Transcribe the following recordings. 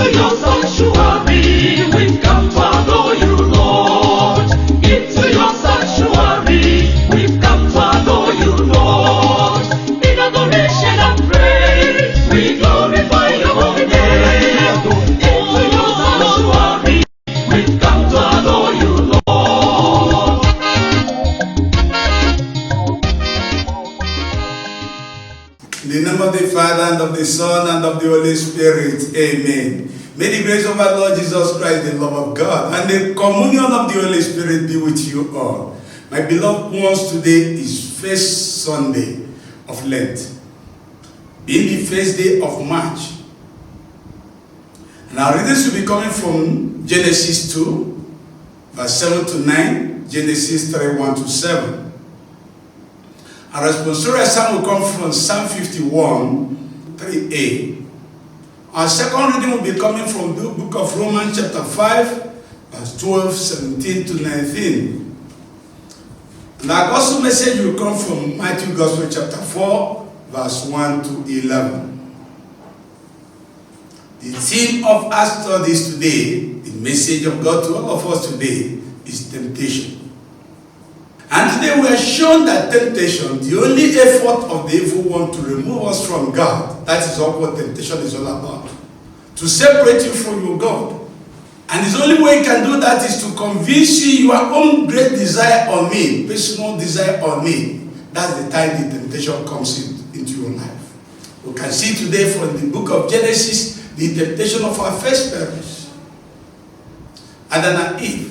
Into your sanctuary, we've come to adore you, Lord. Into your sanctuary, we've come to adore you, Lord. In adoration and praise, we glorify your holy name. Into your sanctuary, we've come to adore you, Lord. In the name of the Father, and of the Son, and of the Holy Spirit, amen. May the grace of our Lord Jesus Christ, the love of God, and the communion of the Holy Spirit be with you all. My beloved ones, today is first Sunday of Lent, being the first day of March. And our readings will be coming from Genesis 2, verse 7 to 9, Genesis 3, 1 to 7. Our responsorial psalm will come from Psalm 51, 3a. Our second reading will be coming from the book of Romans chapter 5, verse 12, 17 to 19. And our gospel message will come from Matthew Gospel chapter 4, verse 1 to 11. The theme of our studies today, the message of God to all of us today, is temptation. And today we are shown that temptation, the only effort of the evil one to remove us from God, that is all what temptation is all about. To separate you from your God. And the only way you can do that is to convince you your own great desire on me, personal desire on me. That's the time the temptation comes into your life. We can see today from the book of Genesis, the temptation of our first parents, Adam and Eve.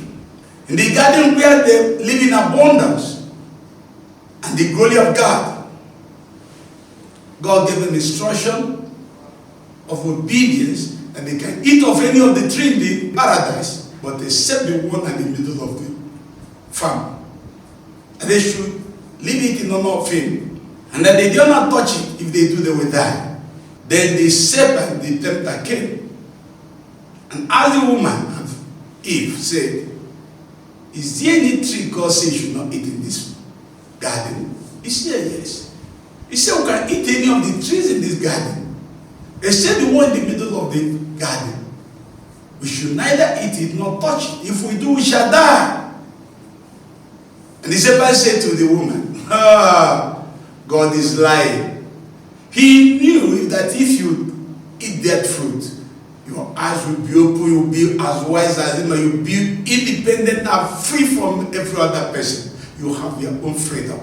In the garden where they live in abundance and the glory of God, God gave them instruction of obedience that they can eat of any of the tree in the paradise, but except the one in the middle of the farm. And they should leave it in honor of him. And that they do not touch it. If they do, they will die. Then the serpent, the tempter, came and asked the woman, Eve, said, is there any tree God says you should not eat in this garden? He said, yes. He said, we can eat any of the trees in this garden, except the one in the middle of the garden. We should neither eat it nor touch it. If we do, we shall die. And the serpent said to the woman, God is lying. He knew that if you eat that fruit, your eyes will be open, you will be as wise as him, you will be independent and free from every other person. You have your own freedom.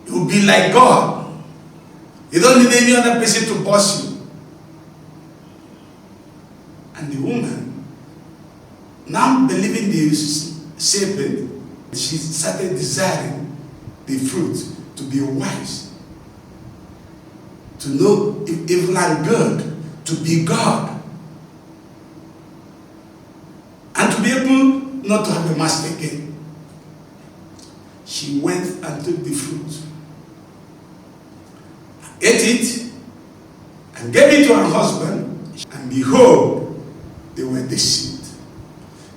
You will be like God. You don't need any other person to boss you. And the woman, now believing the serpent, she started desiring the fruit to be wise. To know evil and good, to be God, and to be able not to have a master again. She went and took the fruit, ate it, and gave it to her husband, and behold, they were deceived.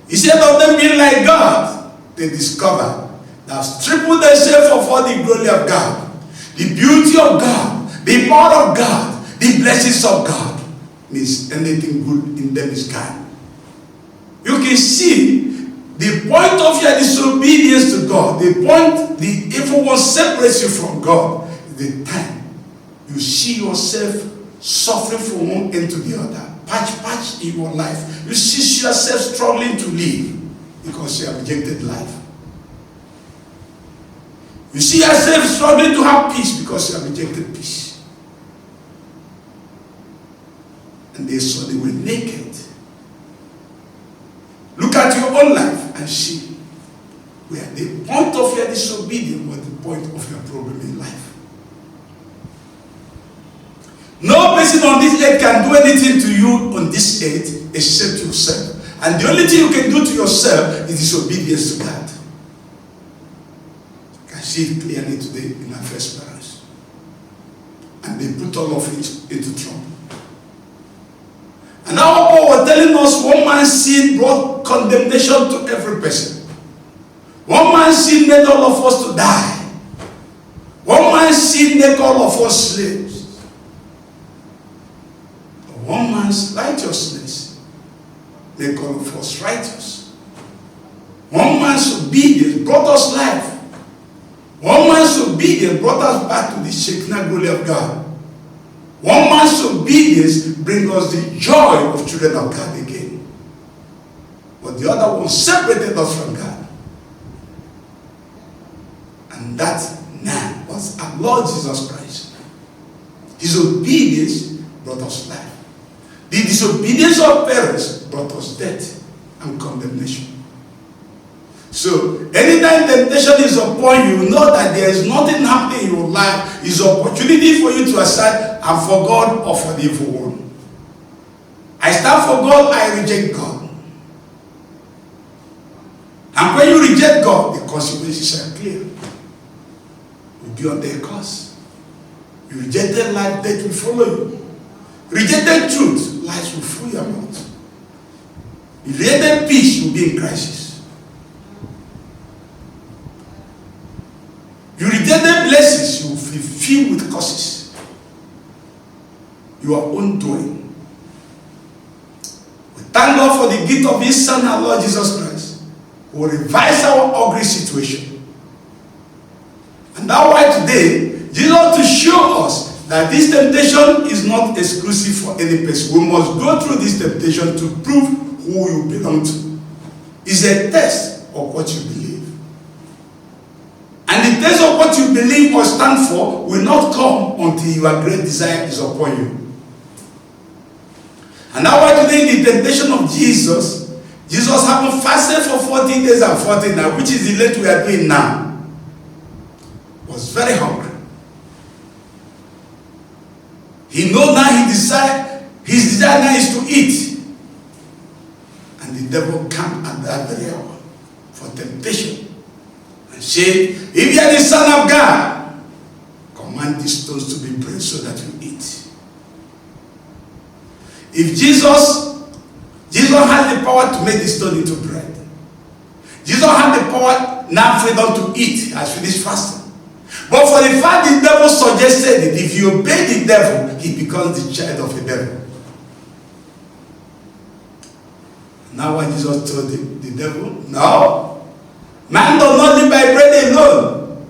Instead of them being like God, they discovered that tripled themselves of all the glory of God, the beauty of God, the power of God, the blessings of God, means anything good in them is gone. You can see the point of your disobedience to God, the point the evil one separates you from God, is the time you see yourself suffering from one end to the other, patch in your life. You see yourself struggling to live because you have rejected life. You see yourself struggling to have peace because you have rejected peace. And they saw they were naked. Look at your own life and see where the point of your disobedience was the point of your problem in life. No person on this earth can do anything to you on this earth except yourself. And the only thing you can do to yourself is disobedience to God. You can see it clearly today in our first parents. And they put all of it into trouble. And now Paul was telling us one man's sin brought condemnation to every person. One man's sin made all of us to die. One man's sin made all of us slaves. man's righteousness make all of us righteous. One man's obedience brought us life. One man's obedience brought us back to the Shekinah glory of God. One man's obedience brings us the joy of children of God again. But the other one separated us from God. And that man was our Lord Jesus Christ. His obedience brought us life. The disobedience of parents brought us death and condemnation. So, anytime temptation is upon you, know that there is nothing happening in your life. It's an opportunity for you to aside and for God or for the evil one. I stand for God, I reject God. And when you reject God, the consequences are clear. You'll be under a curse. You rejected life, death will follow you. Rejected truth, lies will fill your mouth. You rejected peace, you'll be in crisis. You rejected blessings, you will be filled with curses. Your own doing. We thank God for the gift of His Son, our Lord Jesus Christ, who will revise our ugly situation. And that's why today, Jesus to show us that this temptation is not exclusive for any person. We must go through this temptation to prove who you belong to. It's a test of what you believe. And the test of what you believe or stand for will not come until your great desire is upon you. And that's why today the temptation of Jesus having fasted for 40 days and 40 nights, which is the length we are doing now, was very hungry. He knows now his desire now is to eat. And the devil came at that very hour for temptation. And said, if you are the Son of God, command these stones to be bread so that you eat. If Jesus had the power to make the stone into bread. Jesus had the power, now freedom to eat, has finished fasting. But for the fact the devil suggested it, if you obey the devil, he becomes the child of the devil. Now what Jesus told the devil, no. Man does not live by bread alone,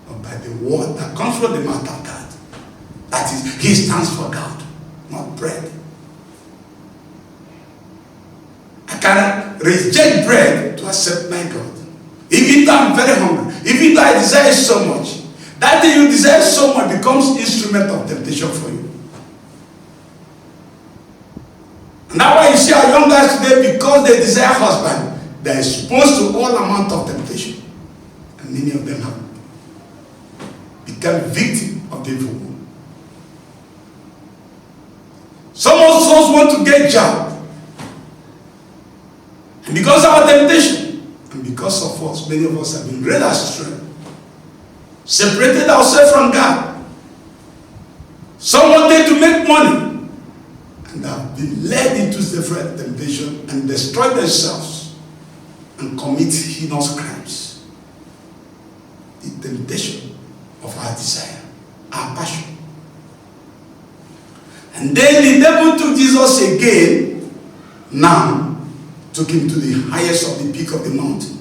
but by the word that comes from the mouth of God. That is, he stands for God, not bread. I cannot reject bread to accept my God. Even though I'm very hungry, even though I desire so much, that thing you desire so much becomes instrument of temptation for you. And that's why you see our young guys today, because they desire husband, they are exposed to all amount of temptation. And many of them have become victim of the evil one. Some of us want to get job. And because of our temptation, and because of us, many of us have been led astray, separated ourselves from God. Some wanted to make money, and have been led into different temptation and destroyed themselves and commit heinous crimes. The temptation of our desire, our passion. And then the devil took Jesus again, now took him to the highest of the peak of the mountain,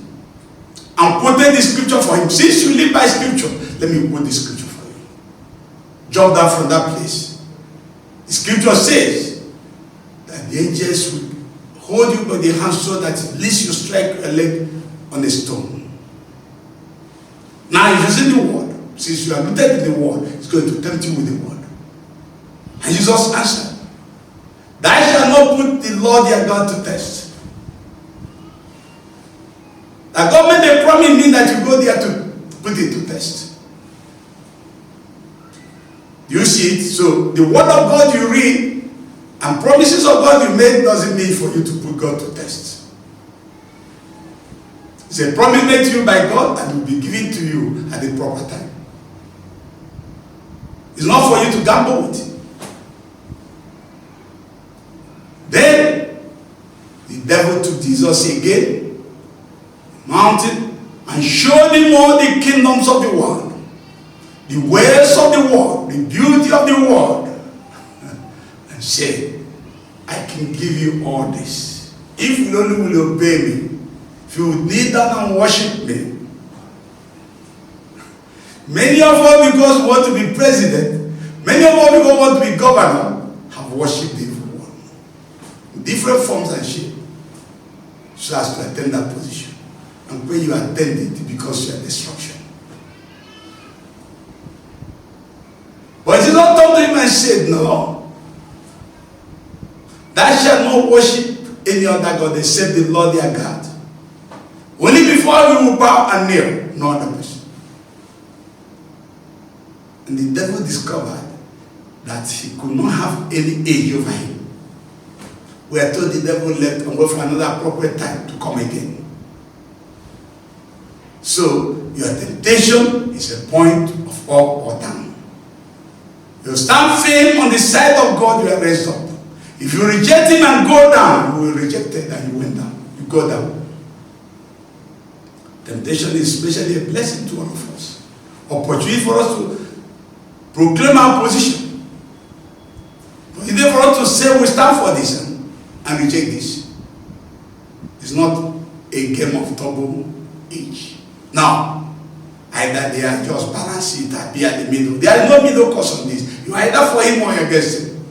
and quoted the scripture for him. Since you live by scripture, let me quote the scripture for you. Jump down from that place. The scripture says that the angels will hold you by the hand so that at least you strike a leg on a stone. Now, if you see the word, since you are rooted in the word, it's going to tempt you with the word. And Jesus answered, thou shalt not put the Lord your God to test. The government, they promise me that you go there to put it to test. You see it? So, the word of God you read, and promises of God you make doesn't mean for you to put God to test. It's a promise made to you by God and will be given to you at the proper time. It's not for you to gamble with. Then the devil took Jesus again, mountain, and showed him all the kingdoms of the world, the ways of the world, the beauty of the world. and say, I can give you all this. If you only will obey me, if you would kneel down and worship me. Many of us, because we want to be president, many of us, because we want to be governor, have worshipped the evil one in different forms and shape, so as to attain that position. And when you attain it, because you are destruction. But Jesus turned to him and said, no, thou shalt not worship any other God except the Lord their God. Only before you will bow and kneel, no other person. And the devil discovered that he could not have any age over him. We are told the devil left and wait for another appropriate time to come again. So, your temptation is a point of up or down. You stand firm on the side of God, you are raised up. If you reject him and go down, you will reject it and you went down. You go down. Temptation is especially a blessing to all of us. Opportunity for us to proclaim our position. But it's for us to say we stand for this and reject this. It's not a game of double edge. Now, either they are just balance it or be at the middle. There is no middle course on this. You are either for him or against him.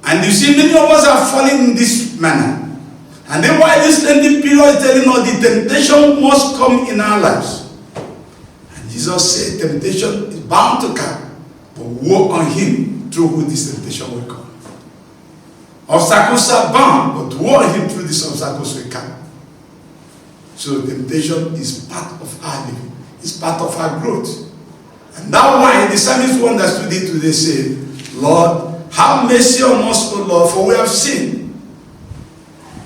And you see, many of us are falling in this manner. And then why this ending period is telling us the temptation must come in our lives. And Jesus said temptation is bound to come, but woe on him through who this temptation will come. Obstacles are bound, but woe on him through these obstacles will come. So temptation is part of our living. It's part of our growth. And that's why the psalmist who understood it today said, Lord, have mercy on us, O Lord, for we have sinned.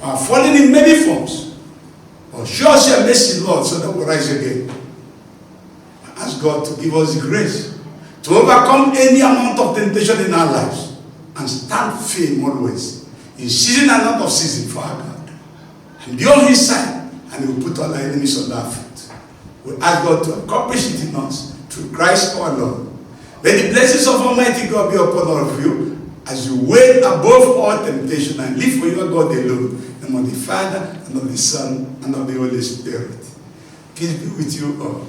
We are fallen in many forms. But show us your mercy, Lord, so that we'll rise again. Ask God to give us the grace to overcome any amount of temptation in our lives and stand firm always, in season and out of season, for our God. And be on his side, and he will put all our enemies on our feet. We ask God to accomplish it in us through Christ our Lord. May the blessings of Almighty God be upon all of you as you wait above all temptation and live for your God alone, and of the Father, and of the Son, and of the Holy Spirit. Peace be with you all.